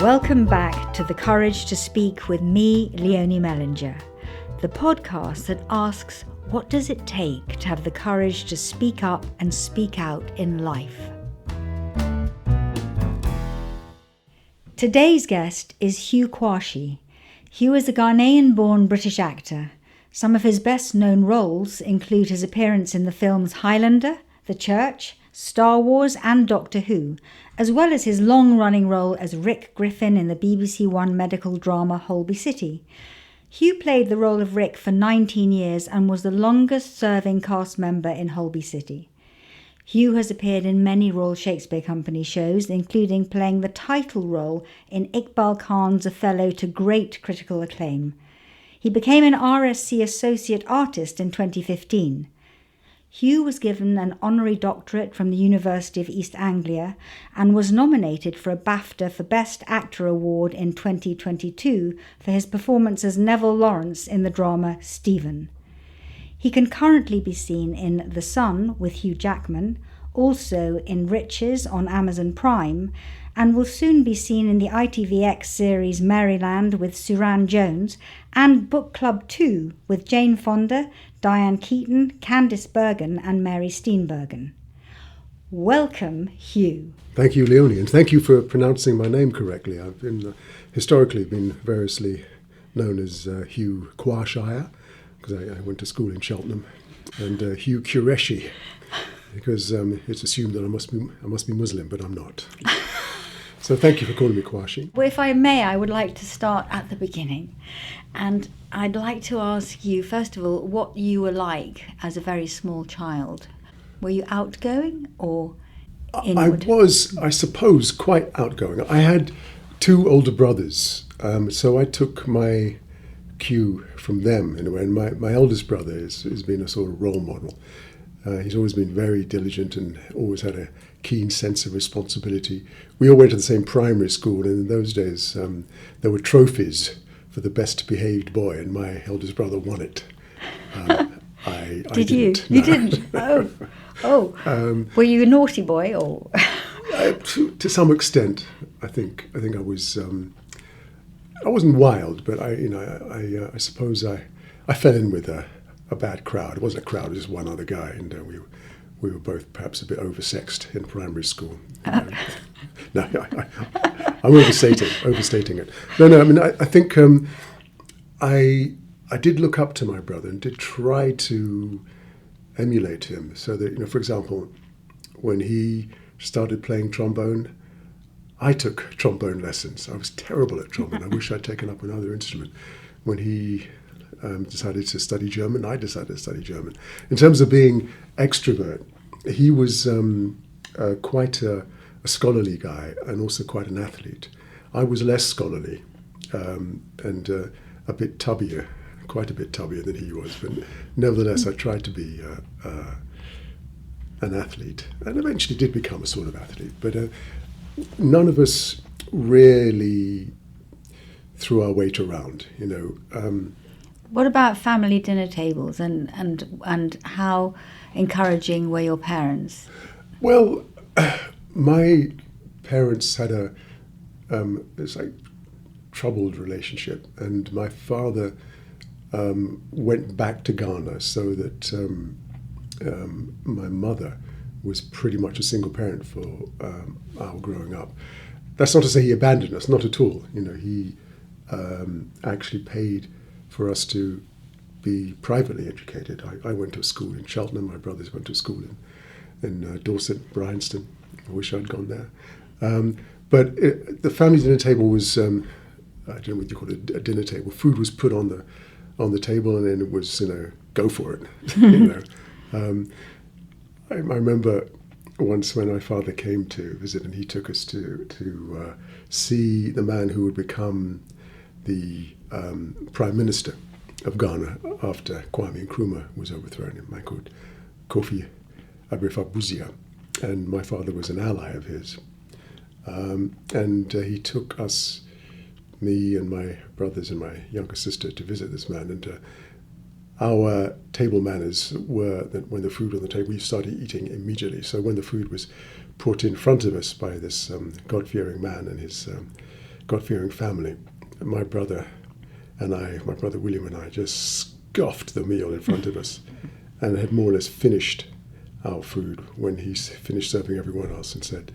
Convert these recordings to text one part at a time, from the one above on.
Welcome back to The Courage to Speak with me, Leonie Mellinger, the podcast that asks, what does it take to have the courage to speak up and speak out in life? Today's guest is Hugh Quarshie. Hugh is a Ghanaian-born British actor. Some of his best-known roles include his appearance in the films Highlander, The Church, Star Wars and Doctor Who, as well as his long-running role as Rick Griffin in the BBC One medical drama Holby City. Hugh played the role of Rick for 19 years and was the longest-serving cast member in Holby City. Hugh has appeared in many Royal Shakespeare Company shows, including playing the title role in Iqbal Khan's Othello to great critical acclaim. He became an RSC Associate Artist in 2015. Hugh was given an honorary doctorate from the University of East Anglia and was nominated for a BAFTA for Best Actor Award in 2022 for his performance as Neville Lawrence in the drama Stephen. He can currently be seen in The Sun with Hugh Jackman, also in Riches on Amazon Prime, and will soon be seen in the ITVX series Maryland with Suran Jones and Book Club 2 with Jane Fonda, Diane Keaton, Candice Bergen and Mary Steenburgen. Welcome, Hugh. Thank you, Leonie, and thank you for pronouncing my name correctly. I've been historically been variously known as Hugh Quarshie, because I went to school in Cheltenham, and Hugh Quarshie, because it's assumed that I must be Muslim, but I'm not. So thank you for calling me Quarshie. Well, if I may, I would like to start at the beginning. And I'd like to ask you, first of all, what you were like as a very small child. Were you outgoing or inward? I was, I suppose, quite outgoing. I had two older brothers, so I took my cue from them in a way. And my eldest brother has been a sort of role model. He's always been very diligent and always had a keen sense of responsibility. We all went to the same primary school, and in those days there were trophies for the best behaved boy, and my eldest brother won it. I Did didn't. you? No. You didn't? Oh. Were you a naughty boy or? To some extent, I think I was. I wasn't wild, but I suppose I fell in with a bad crowd. It wasn't a crowd; it was one other guy, and we were both perhaps a bit oversexed in primary school. No, I'm overstating it. No. I mean, I think I did look up to my brother and did try to emulate him. So that, for example, when he started playing trombone, I took trombone lessons. I was terrible at trombone. I wish I'd taken up another instrument. When he decided to study German, I decided to study German. In terms of being extrovert, he was quite a scholarly guy and also quite an athlete. I was less scholarly and a bit tubbier, quite a bit tubbier than he was, but nevertheless I tried to be an athlete and eventually did become a sort of athlete. But none of us really threw our weight around, What about family dinner tables and how encouraging were your parents? Well, my parents had a troubled relationship, and my father went back to Ghana so that my mother was pretty much a single parent for our growing up. That's not to say he abandoned us, not at all. He actually paid for us to be privately educated. I went to a school in Cheltenham. My brothers went to school in Dorset, Bryanston. I wish I'd gone there. But the family dinner table was, I don't know what you call it, a dinner table. Food was put on the table, and then it was, go for it. I remember once when my father came to visit, and he took us to see the man who would become the Prime Minister of Ghana after Kwame Nkrumah was overthrown, a man called Kofi Abrifabuzia. And my father was an ally of his. And he took us, me and my brothers and my younger sister, to visit this man. And our table manners were that when the food was on the table, we started eating immediately. So when the food was put in front of us by this God-fearing man and God-fearing family. My brother William and I just scoffed the meal in front of us and had more or less finished our food when he finished serving everyone else and said,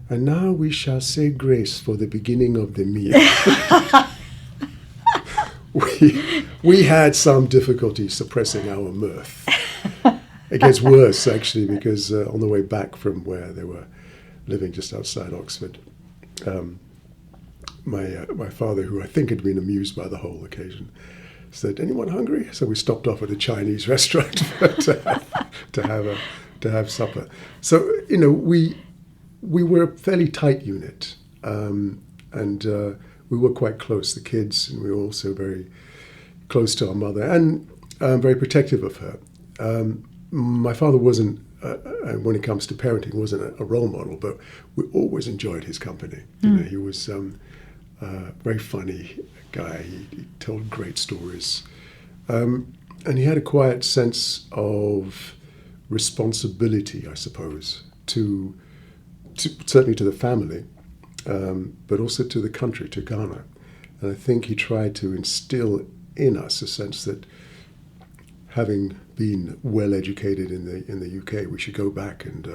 "And now we shall say grace for the beginning of the meal." we had some difficulty suppressing our mirth. It gets worse, actually, because on the way back from where they were living just outside Oxford, my father, who I think had been amused by the whole occasion, said, "Anyone hungry?" So we stopped off at a Chinese restaurant to have supper. So, we were a fairly tight unit, and we were quite close, the kids, and we were also very close to our mother and very protective of her. My father wasn't, when it comes to parenting, wasn't a role model, but we always enjoyed his company. He was a very funny guy. He told great stories. And he had a quiet sense of responsibility, I suppose, to certainly to the family, but also to the country, to Ghana. And I think he tried to instill in us a sense that, having been well educated in the UK, we should go back and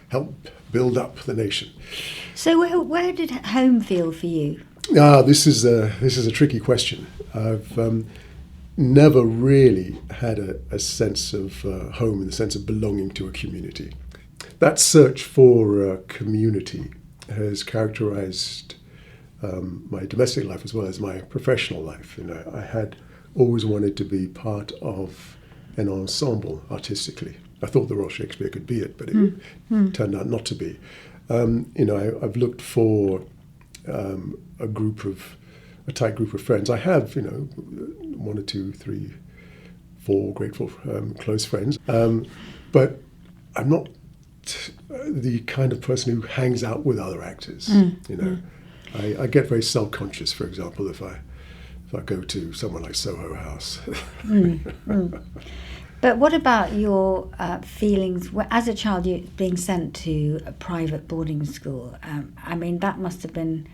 help build up the nation. So where did home feel for you? This is a tricky question. I've never really had a sense of home in the sense of belonging to a community. That search for community has characterized my domestic life as well as my professional life. I had always wanted to be part of an ensemble artistically. I thought the Royal Shakespeare could be it, but it turned out not to be. I've looked for a tight group of friends. I have, 1 or 2, 3, 4 grateful, close friends. But I'm not the kind of person who hangs out with other actors. I get very self-conscious, for example, if I go to someone like Soho House. But what about your feelings as a child? You being sent to a private boarding school. That must have been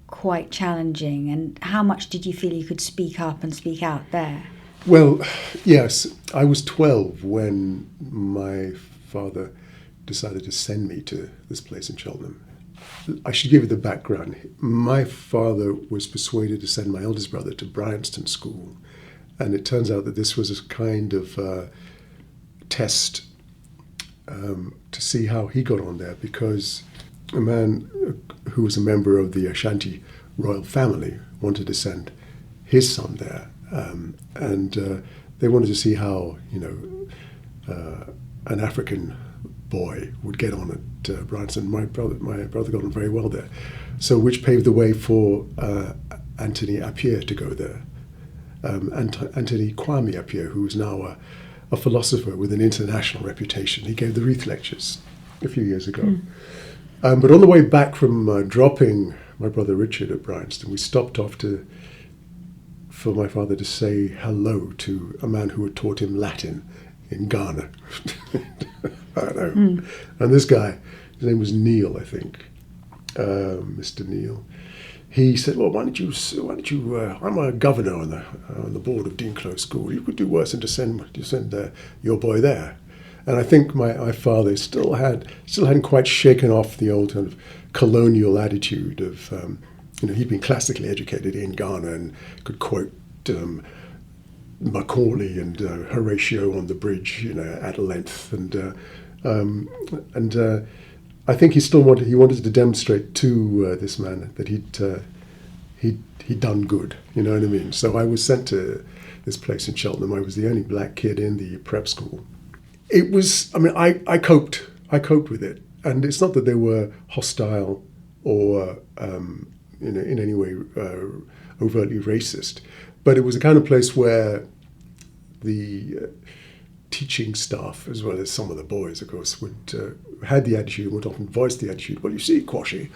quite challenging. And how much did you feel you could speak up and speak out there? Well, yes, I was 12 when my father decided to send me to this place in Cheltenham. I should give you the background. My father was persuaded to send my eldest brother to Bryanston School, and it turns out that this was a kind of test to see how he got on there, because a man who was a member of the Ashanti royal family wanted to send his son there, and they wanted to see how an African boy would get on at Bryanston. My brother got on very well there, so which paved the way for Anthony Appiah to go there. Anthony Kwame Appiah, who is now a philosopher with an international reputation. He gave the Wreath Lectures a few years ago. But on the way back from dropping my brother Richard at Bryanston, we stopped off for my father to say hello to a man who had taught him Latin in Ghana. I don't know. And this guy, his name was Neil, I think, Mr. Neil. He said, "Well, why don't you? I'm a governor on the board of Dean Close School. You could do worse than to send your boy there." And I think my father still hadn't quite shaken off the old kind of colonial attitude of, he'd been classically educated in Ghana and could quote Macaulay and Horatio on the bridge, at length, and I think he wanted to demonstrate to this man that he'd done good. You know what I mean? So I was sent to this place in Cheltenham. I was the only black kid in the prep school. It was. I coped with it, and it's not that they were hostile or in any way overtly racist, but it was a kind of place where the teaching staff, as well as some of the boys, of course, had the attitude, would often voice the attitude, "Well, you see, Quarshie,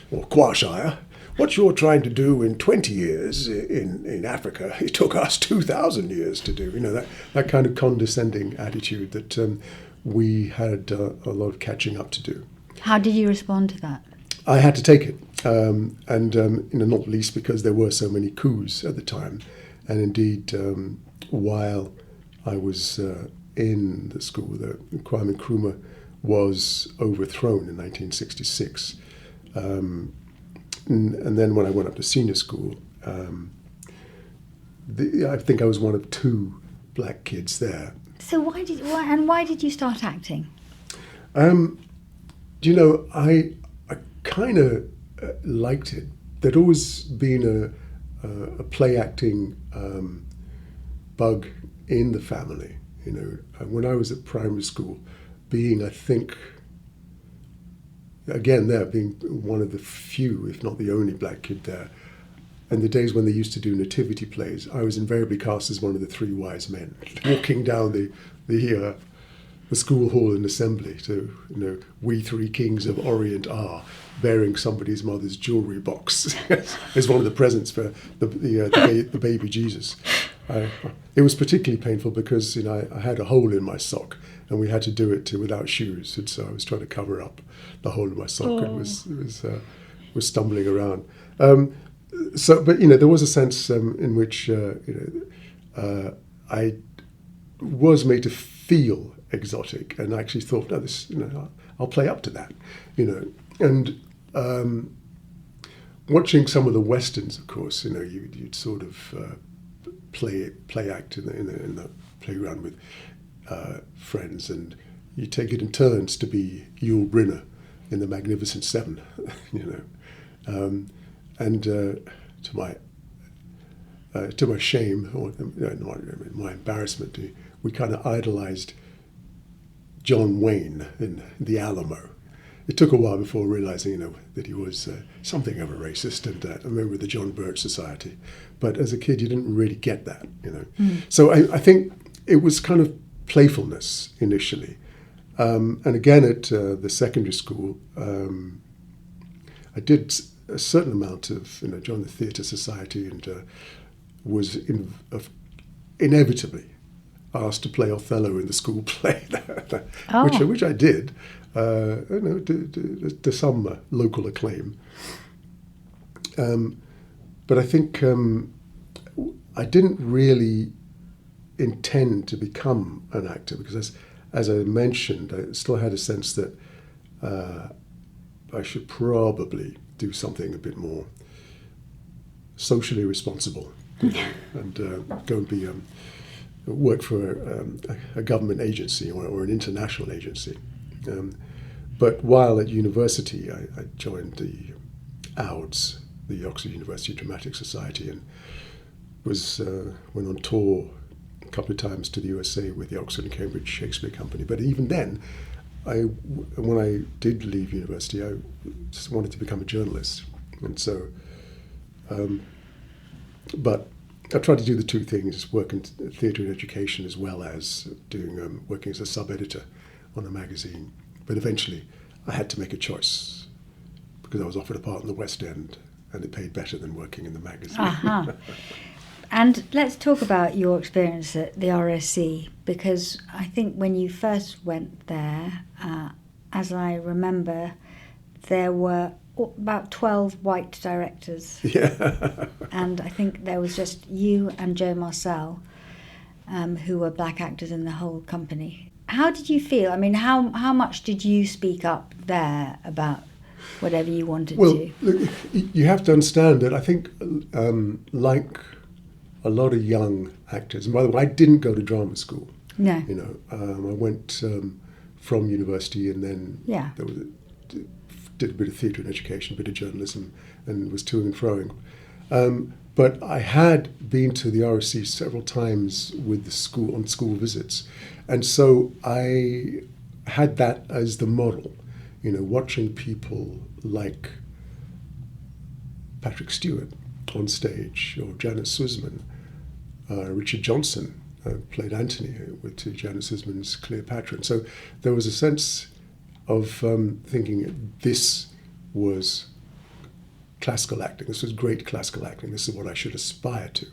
or Quarshire, what you're trying to do in 20 years in Africa, it took us 2,000 years to do." That kind of condescending attitude that we had a lot of catching up to do. How did you respond to that? I had to take it, not least because there were so many coups at the time, and indeed, while I was in the school, the Kwame Nkrumah was overthrown in 1966, and then when I went up to senior school, I think I was one of 2 black kids there. So why did you start acting? I kind of liked it. There'd always been a play acting bug in the family. When I was at primary school, being, I think, again there, being one of the few, if not the only black kid there, and the days when they used to do nativity plays, I was invariably cast as one of the 3 wise men, walking down the school hall and assembly to, we 3 kings of Orient are, bearing somebody's mother's jewelry box as one of the presents for the baby Jesus. It was particularly painful because I had a hole in my sock, and we had to do it without shoes, and so I was trying to cover up the hole in my sock and was stumbling around. But there was a sense in which I was made to feel exotic, and I actually thought, I'll play up to that, And watching some of the westerns, of course, you'd sort of play act in the playground with friends, and you take it in turns to be Yul Brynner in the Magnificent Seven, and to my shame, or my embarrassment, we kind of idolized John Wayne in The Alamo. It took a while before realizing, that he was something of a racist and a member of the John Birch Society. But as a kid, you didn't really get that, So I think it was kind of playfulness initially. And again, at the secondary school, I did a certain amount of, joined the Theatre Society and was inevitably asked to play Othello in the school play, which I did, to some local acclaim. But I think I didn't really intend to become an actor because, as I mentioned, I still had a sense that I should probably do something a bit more socially responsible, and go and be work for a government agency or an international agency. But while at university, I joined the OUDS, the Oxford University Dramatic Society, and went on tour a couple of times to the USA with the Oxford and Cambridge Shakespeare Company. But even then, when I did leave university, I just wanted to become a journalist, and so. But I tried to do the 2 things: work in theatre and education, as well as doing working as a sub-editor on a magazine. But eventually, I had to make a choice because I was offered a part in the West End, and it paid better than working in the magazine. Uh-huh. And let's talk about your experience at the RSC, because I think when you first went there, as I remember, there were about 12 white directors. Yeah. And I think there was just you and Joe Marcel, who were black actors in the whole company. How did you feel? I mean, how much did you speak up there about whatever you wanted to? Well, look, you have to understand that I think, like a lot of young actors, and by the way, I didn't go to drama school. No. I went from university and then did a bit of theatre and education, a bit of journalism, and was toing and froing. But I had been to the RSC several times with the school on school visits, and so I had that as the model. Watching people like Patrick Stewart on stage, or Janet Sussman, Richard Johnson played Anthony with Janet Sussman's Cleopatra. And so there was a sense of thinking this was classical acting. This was great classical acting. This is what I should aspire to.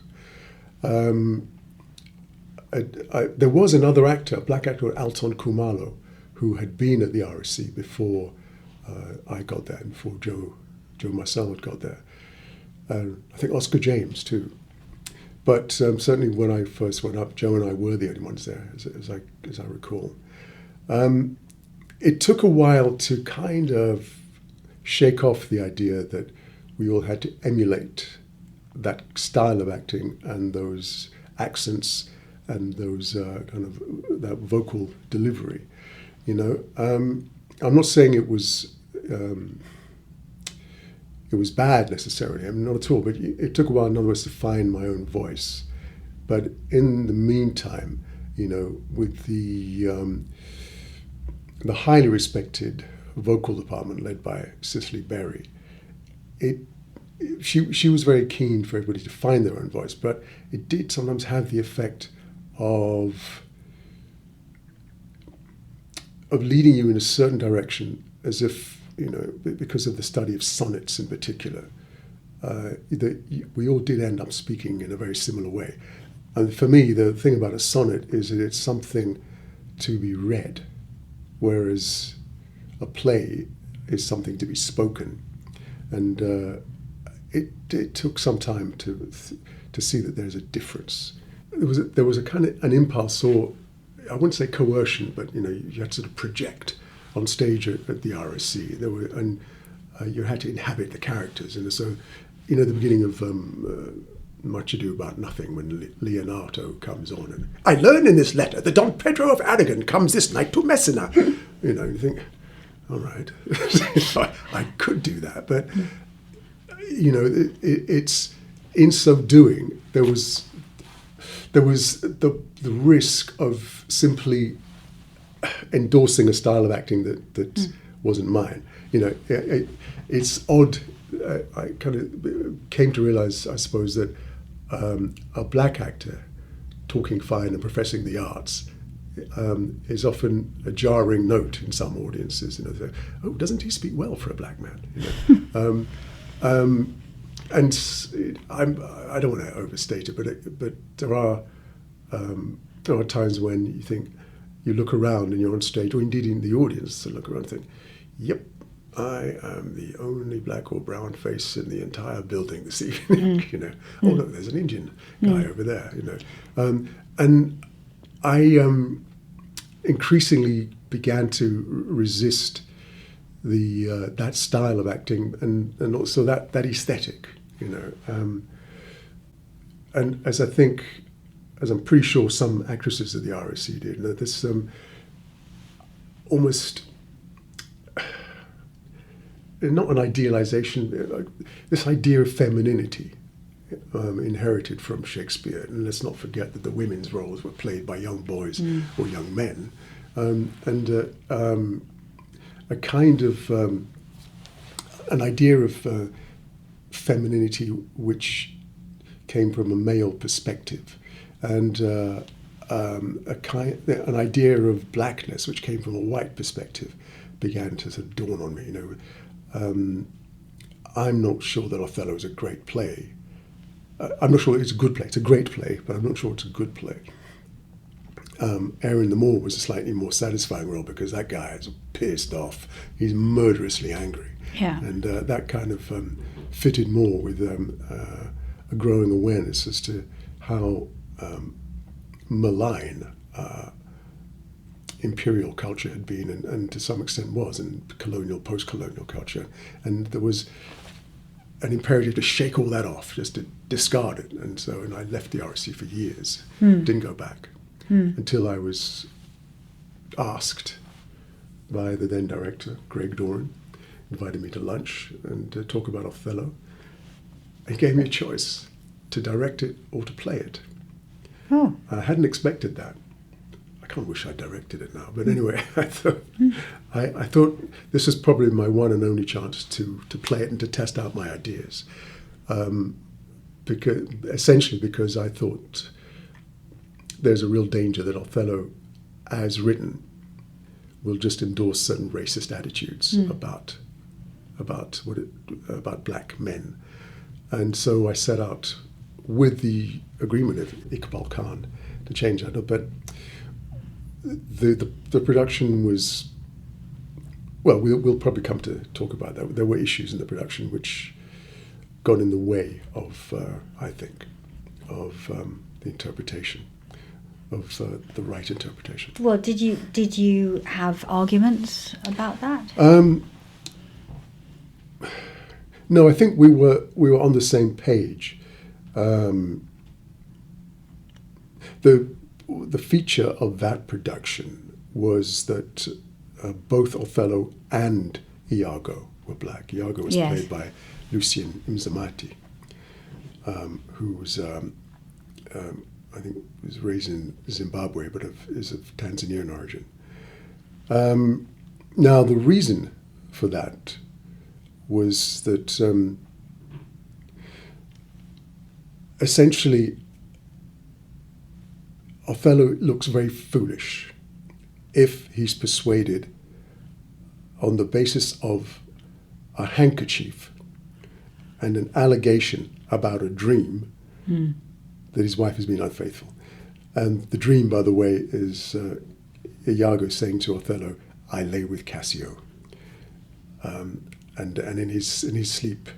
There was another actor, a black actor, Alton Kumalo, who had been at the RSC before I got there and before Joe Marcel had got there. I think Oscar James too. But certainly when I first went up, Joe and I were the only ones there, as I recall. It took a while to kind of shake off the idea that we all had to emulate that style of acting and those accents and those that vocal delivery. I'm not saying it was bad necessarily. I mean, not at all. But it took a while, in other words, to find my own voice. But in the meantime, with the highly respected vocal department led by Cicely Berry, she was very keen for everybody to find their own voice. But it did sometimes have the effect of leading you in a certain direction, as if, because of the study of sonnets in particular, we all did end up speaking in a very similar way. And for me, the thing about a sonnet is that it's something to be read, whereas a play is something to be spoken. And it took some time to see that there's a difference. There was a kind of an impulse, or I wouldn't say coercion, but you had to sort of project on stage at the RSC. You had to inhabit the characters, and so the beginning of Much Ado About Nothing, when Leonardo comes on, and I learn in this letter that Don Pedro of Aragon comes this night to Messina. You think, all right, I could do that, but it's in so doing there was the risk of simply endorsing a style of acting that wasn't mine. It's odd. I kind of came to realize, I suppose, that a black actor talking fine and professing the arts is often a jarring note in some audiences. They say, "Oh, doesn't he speak well for a black man?" And I don't want to overstate it, but there are times when you think, you look around and you're on stage, or indeed in the audience, and look around and think, "Yep, I am the only black or brown face in the entire building this evening." Oh look, there's an Indian guy over there. And I increasingly began to resist that style of acting and also that aesthetic. And as I'm pretty sure some actresses at the RSC did, this almost not an idealization, this idea of femininity inherited from Shakespeare. And let's not forget that the women's roles were played by young boys or young men, and a kind of an idea of femininity which came from a male perspective, and an idea of blackness which came from a white perspective began to sort of dawn on me. I'm not sure that Othello is a great play. I'm not sure it's a good play. It's a great play, but I'm not sure it's a good play. Aaron the Moor was a slightly more satisfying role because that guy is pissed off. He's murderously angry. Yeah. And that kind of fitted more with a growing awareness as to how malign imperial culture had been, and to some extent was, and post-colonial culture. And there was an imperative to shake all that off, just to discard it. And I left the RSC for years, didn't go back, until I was asked by the then director, Greg Doran, invited me to lunch and to talk about Othello. He gave me a choice to direct it or to play it. Oh. I hadn't expected that. I kind of wish I directed it now, but anyway, I thought this was probably my one and only chance to play it and to test out my ideas, because I thought there's a real danger that Othello, as written, will just endorse certain racist attitudes about black men, and so I set out with the agreement of Iqbal Khan to change that. But the production was well, we'll probably come to talk about that. There were issues in the production which got in the way of, I think, of the interpretation, of the right interpretation. Well, did you have arguments about that? No, I think we were on the same page. The feature of that production was that both Othello and Iago were black. Iago was played by Lucien Mzamati, who was, I think, was raised in Zimbabwe, but is of Tanzanian origin. Now, the reason for that was that essentially Othello looks very foolish if he's persuaded on the basis of a handkerchief and an allegation about a dream that his wife has been unfaithful. And the dream, by the way, is Iago saying to Othello, "I lay with Cassio." And in his sleep,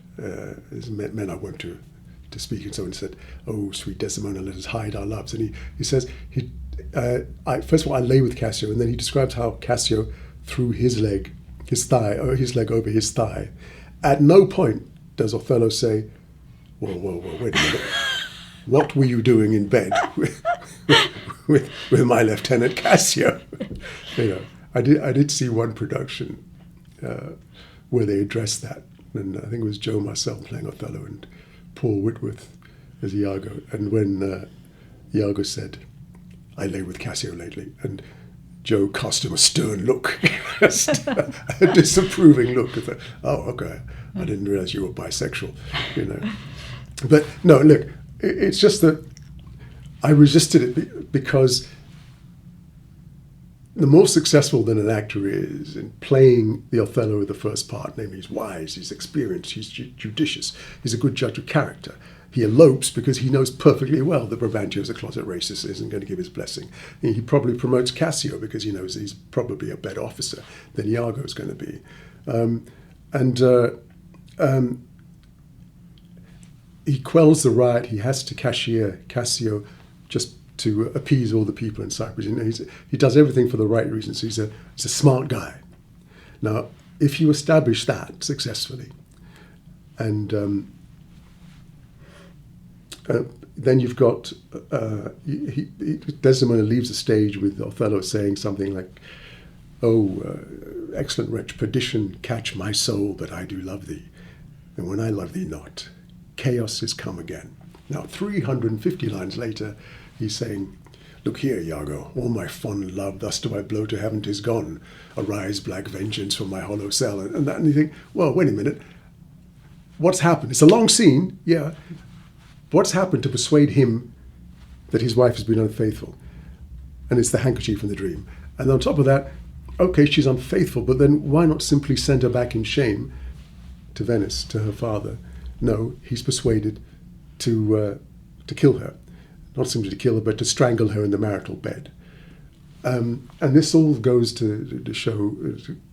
his men are wont to speak, and so on, said, "Oh, sweet Desdemona, let us hide our loves." And he says, first of all, I lay with Cassio, and then he describes how Cassio threw his leg over his thigh. At no point does Othello say, whoa, wait a minute. What were you doing in bed with my Lieutenant Cassio? I did see one production where they addressed that, and I think it was Joe Marcel playing Othello and Paul Whitworth as Iago. And when Iago said, "I lay with Cassio lately," and Joe cast him a stern look, a disapproving look. Oh, okay, I didn't realize you were bisexual, But no, look, it's just that I resisted it because the more successful that an actor is in playing the Othello of the first part, namely he's wise, he's experienced, he's judicious, he's a good judge of character. He elopes because he knows perfectly well that Brabantio's a closet racist, isn't going to give his blessing. He probably promotes Cassio because he knows he's probably a better officer than Iago's going to be. He quells the riot. He has to cashier Cassio just to appease all the people in Cyprus. He does everything for the right reasons. He's a smart guy. Now, if you establish that successfully, and then you've got Desdemona leaves the stage with Othello saying something like, "Oh, excellent wretch, perdition catch my soul, but I do love thee. And when I love thee not, chaos is come again." Now, 350 lines later, he's saying, "Look here, Iago, all my fond love, thus do I blow to heaven 'tis gone. Arise, black vengeance, from my hollow cell." And you think, well, wait a minute. What's happened? It's a long scene, yeah. What's happened to persuade him that his wife has been unfaithful? And it's the handkerchief in the dream. And on top of that, okay, she's unfaithful, but then why not simply send her back in shame to Venice, to her father? No, he's persuaded to kill her. Not simply to kill her, but to strangle her in the marital bed. And this all goes to show,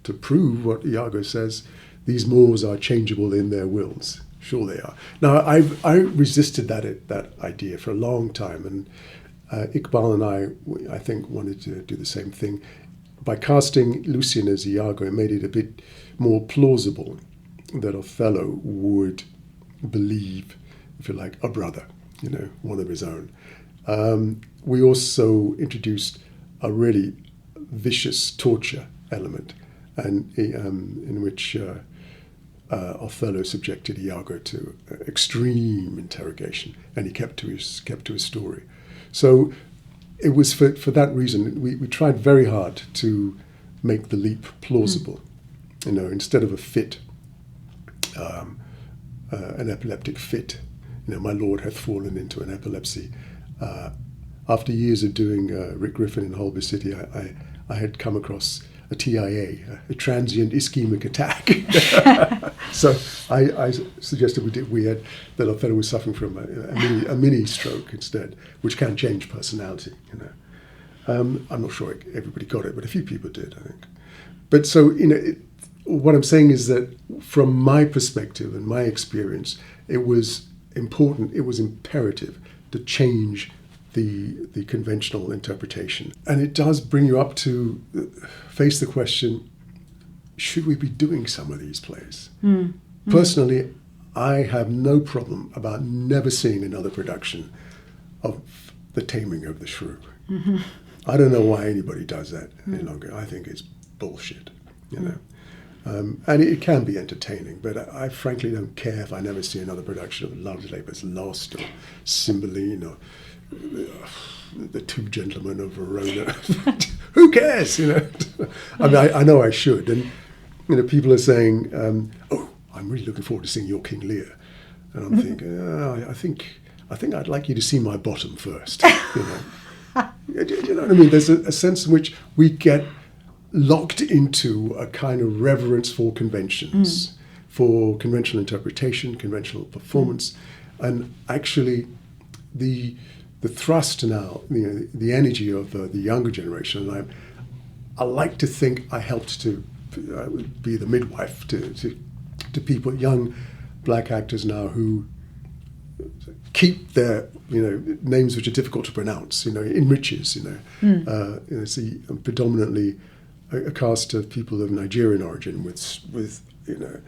to prove what Iago says, these Moors are changeable in their wills. Sure they are. Now, I resisted that idea for a long time, and Iqbal and I think, wanted to do the same thing. By casting Lucien as Iago, it made it a bit more plausible that Othello would believe, if you like, a brother, one of his own. We also introduced a really vicious torture element, and in which Othello subjected Iago to extreme interrogation, and he kept to his story. So it was for that reason we tried very hard to make the leap plausible. Instead of a fit, an epileptic fit. My lord hath fallen into an epilepsy. After years of doing Rick Griffin in Holby City, I had come across a TIA, a transient ischemic attack. So I suggested that Othello was suffering from a mini stroke instead, which can change personality. I'm not sure everybody got it, but a few people did, I think. But so what I'm saying is that from my perspective and my experience, it was important, it was imperative to change the conventional interpretation. And it does bring you up to face the question, should we be doing some of these plays? Personally, I have no problem about never seeing another production of The Taming of the Shrew. I don't know why anybody does that any longer. I think it's bullshit, you know. And it can be entertaining, but I frankly don't care if I never see another production of Love's Labour's Lost or Cymbeline or The Two Gentlemen of Verona. Who cares, you know? I mean, I know I should. And, you know, people are saying, oh, I'm really looking forward to seeing your King Lear. And I'm thinking, I think I'd like you to see my bottom first, you know. You know what I mean? There's a sense in which we get locked into a kind of reverence for conventions, for conventional interpretation, conventional performance, and actually the thrust now, you know, the energy of the younger generation. And I like to think I helped to be the midwife to people, young black actors now who keep their, you know, names which are difficult to pronounce, you know, enriches, you know. You know, see predominantly a cast of people of Nigerian origin with you know,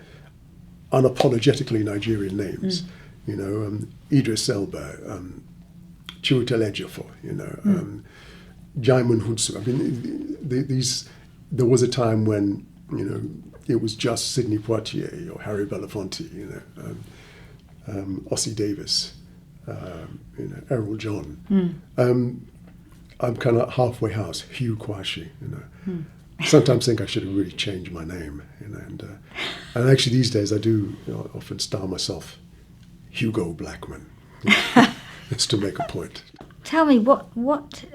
unapologetically Nigerian names, you know, Idris Elba, Chiwetel Ejiofor, you know, Jaimun Hunsu. I mean, there was a time when, you know, it was just Sidney Poitier or Harry Belafonte, you know, Ossie Davis, you know, Errol John. I'm kind of halfway house, Hugh Quarshie, you know. Sometimes think I should have really changed my name, you know, and actually these days I do, you know, often style myself Hugo Blackman, you know, just to make a point. Tell me, what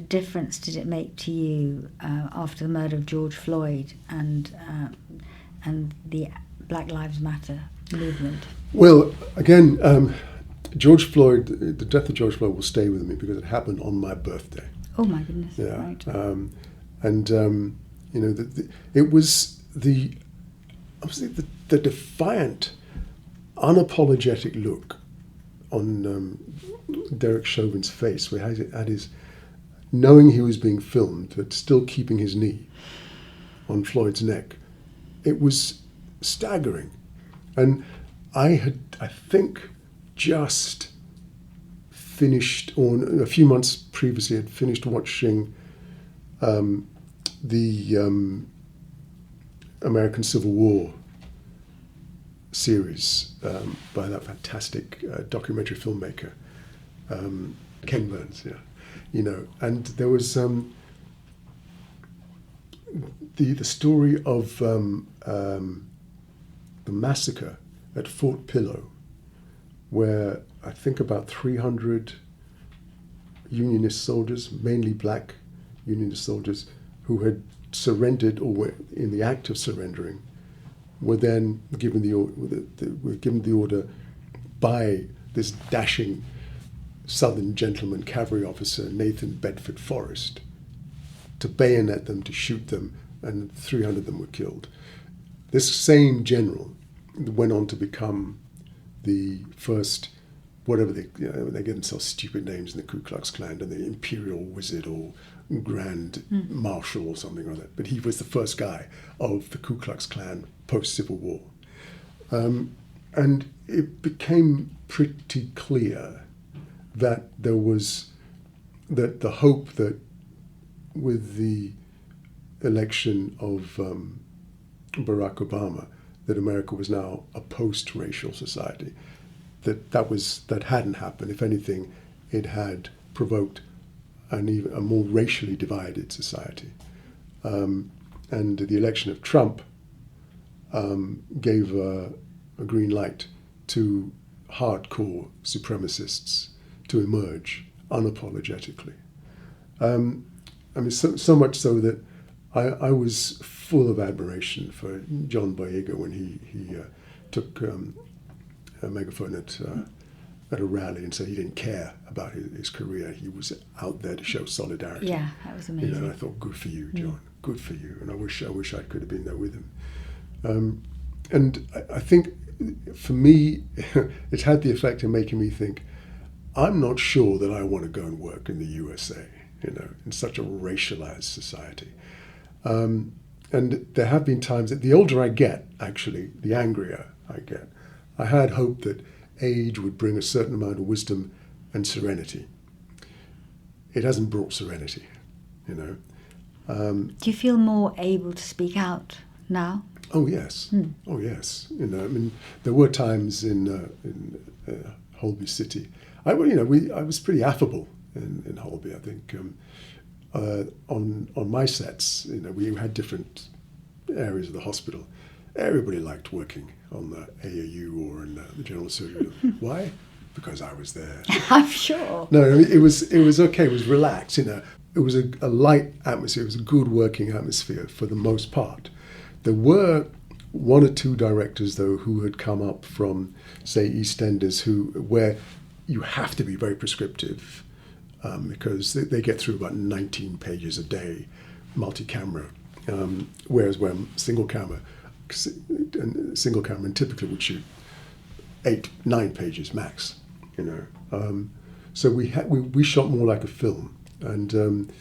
difference did it make to you after the murder of George Floyd and the Black Lives Matter movement? Well, again, George Floyd, the death of George Floyd will stay with me because it happened on my birthday. Oh my goodness! Yeah, right. and you know, it was obviously the defiant, unapologetic look on Derek Chauvin's face, where he had his, knowing he was being filmed, but still keeping his knee on Floyd's neck. It was staggering, and I think, just finished, or a few months previously, had finished watching the American Civil War series by that fantastic documentary filmmaker, Ken Burns, yeah, you know, and there was the story of the massacre at Fort Pillow, where I think about 300 Unionist soldiers, mainly black Unionist soldiers, who had surrendered or were in the act of surrendering, were then given the order by this dashing Southern gentleman cavalry officer, Nathan Bedford Forrest, to bayonet them, to shoot them, and 300 of them were killed. This same general went on to become the first, whatever they give themselves stupid names in the Ku Klux Klan, and the Imperial Wizard or Grand Marshal or something like that. But he was the first guy of the Ku Klux Klan post-Civil War. And it became pretty clear that there was, that the hope that with the election of Barack Obama, that America was now a post-racial society, that hadn't happened. If anything, it had provoked a more racially divided society. And the election of Trump gave a green light to hardcore supremacists to emerge unapologetically. I mean, so much so that I was full of admiration for John Boyega when he took a megaphone at a rally and said he didn't care about his career. He was out there to show solidarity. Yeah, that was amazing. You know, and I thought, good for you, John. Good for you. And I wish I could have been there with him. And I think for me, it's had the effect of making me think, I'm not sure that I want to go and work in the USA, in such a racialized society. And there have been times that the older I get, actually, the angrier I get. I had hoped that age would bring a certain amount of wisdom and serenity. It hasn't brought serenity, Do you feel more able to speak out now? Oh yes, oh yes. There were times in Holby City. I was pretty affable in Holby. I think on my sets, we had different areas of the hospital. Everybody liked working on the AAU or in the general surgery. Why? Because I was there. I'm sure. No, it was okay. It was relaxed. It was a light atmosphere. It was a good working atmosphere for the most part. There were one or two directors, though, who had come up from, say, EastEnders, where you have to be very prescriptive because they get through about 19 pages a day, multi-camera, whereas when single camera, and typically would shoot 8-9 pages max. So we shot more like a film, and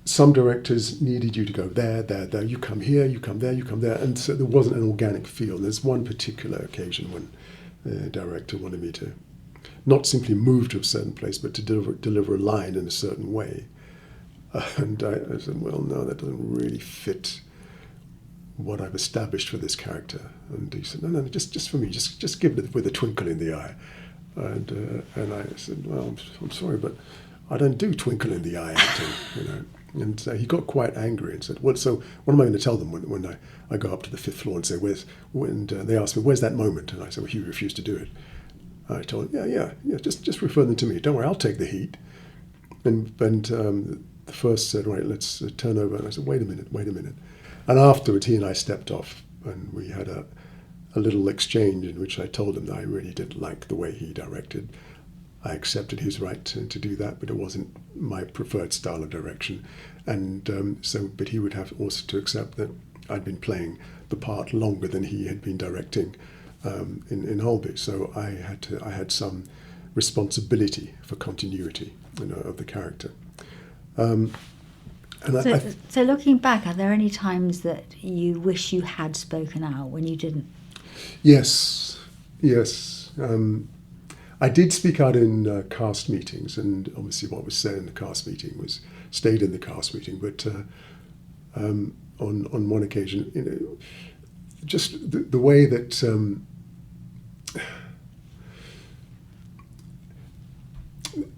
some directors needed you to go there, you come here, you come there, you come there, and so there wasn't an organic feel. There's one particular occasion when the director wanted me to not simply move to a certain place, but to deliver a line in a certain way. And I said, well, no, that doesn't really fit what I've established for this character. And he said, no, just for me, just give it with a twinkle in the eye. And I said, well, I'm sorry, but I don't do twinkle in the eye acting, And he got quite angry and said, well, so what am I going to tell them when I go up to the 5th floor and say, they asked me, where's that moment? And I said, well, Hugh refused to do it. I told him, yeah, just refer them to me. Don't worry, I'll take the heat. And the first said, right, let's turn over. And I said, wait a minute. And afterwards, he and I stepped off, and we had a little exchange in which I told him that I really didn't like the way he directed. I accepted his right to do that, but it wasn't my preferred style of direction. And but he would have also to accept that I'd been playing the part longer than he had been directing in Holby. So I had some responsibility for continuity, of the character. So looking back, are there any times that you wish you had spoken out when you didn't? Yes. I did speak out in cast meetings, and obviously what was said in the cast meeting stayed in the cast meeting. But on one occasion, just the way that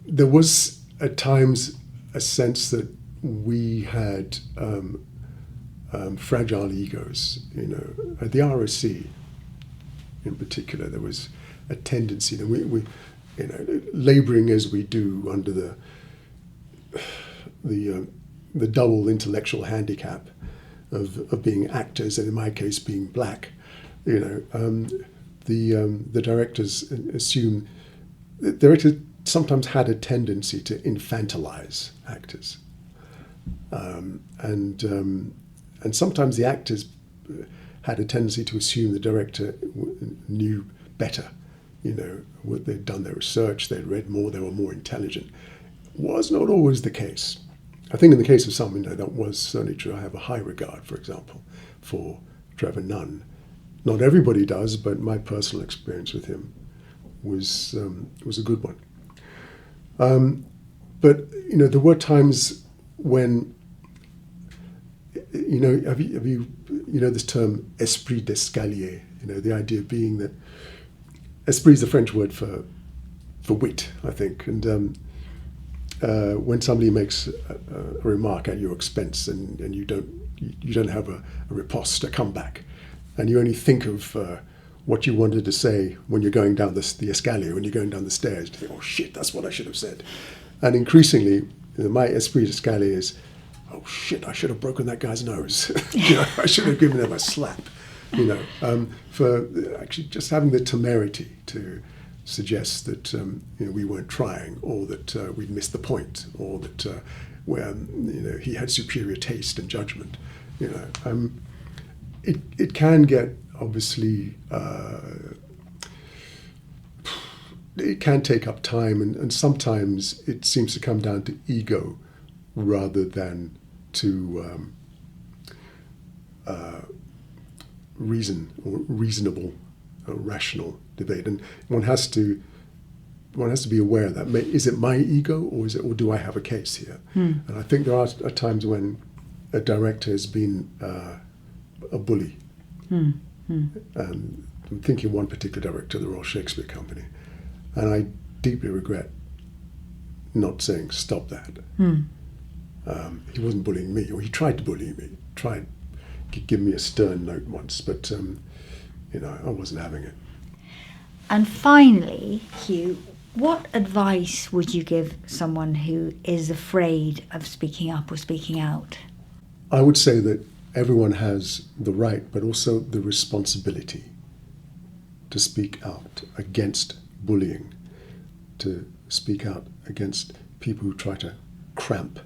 there was at times a sense that we had fragile egos. At the ROC in particular, there was a tendency that we labouring as we do under the double intellectual handicap of being actors, and in my case being black, the directors assume the directors sometimes had a tendency to infantilize actors, and sometimes the actors had a tendency to assume the director knew better. They'd done their research, they'd read more, they were more intelligent. Was not always the case. I think in the case of some, that was certainly true. I have a high regard, for example, for Trevor Nunn. Not everybody does, but my personal experience with him was a good one. But there were times when have you this term esprit d'escalier? The idea being that esprit is the French word for wit, I think, and when somebody makes a remark at your expense and you don't have a riposte, a comeback, and you only think of what you wanted to say when you're going down the escalier, when you're going down the stairs, you think, oh shit, that's what I should have said. And increasingly, my esprit d'escalier is, oh shit, I should have broken that guy's nose. I should have given him a slap. For actually just having the temerity to suggest that we weren't trying, or that we'd missed the point, or that he had superior taste and judgment. it can get, obviously, it can take up time, and sometimes it seems to come down to ego rather than to reasonable or rational debate. And one has to be aware of that. Is it my ego, or do I have a case here? And I think there are times when a director has been a bully. I'm thinking of one particular director, the Royal Shakespeare Company, and I deeply regret not saying stop that. He wasn't bullying me, or he tried to bully me. Tried to give me a stern note once, but I wasn't having it. And finally, Hugh, what advice would you give someone who is afraid of speaking up or speaking out? I would say that everyone has the right, but also the responsibility to speak out against bullying, to speak out against people who try to cramp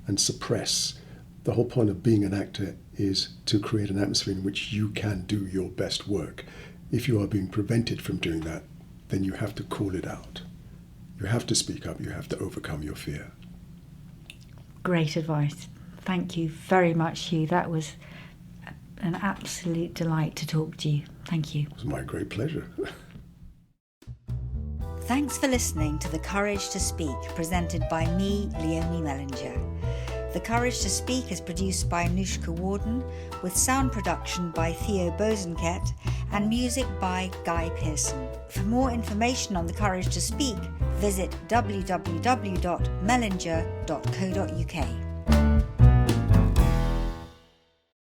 and suppress. The whole point of being an actor is to create an atmosphere in which you can do your best work. If you are being prevented from doing that, then you have to call it out. You have to speak up. You have to overcome your fear. Great advice. Thank you very much, Hugh. That was an absolute delight to talk to you. Thank you. It was my great pleasure. Thanks for listening to The Courage to Speak, presented by me, Leonie Mellinger. The Courage to Speak is produced by Anushka Warden, with sound production by Theo Bosenket and music by Guy Pearson. For more information on The Courage to Speak, visit www.mellinger.co.uk.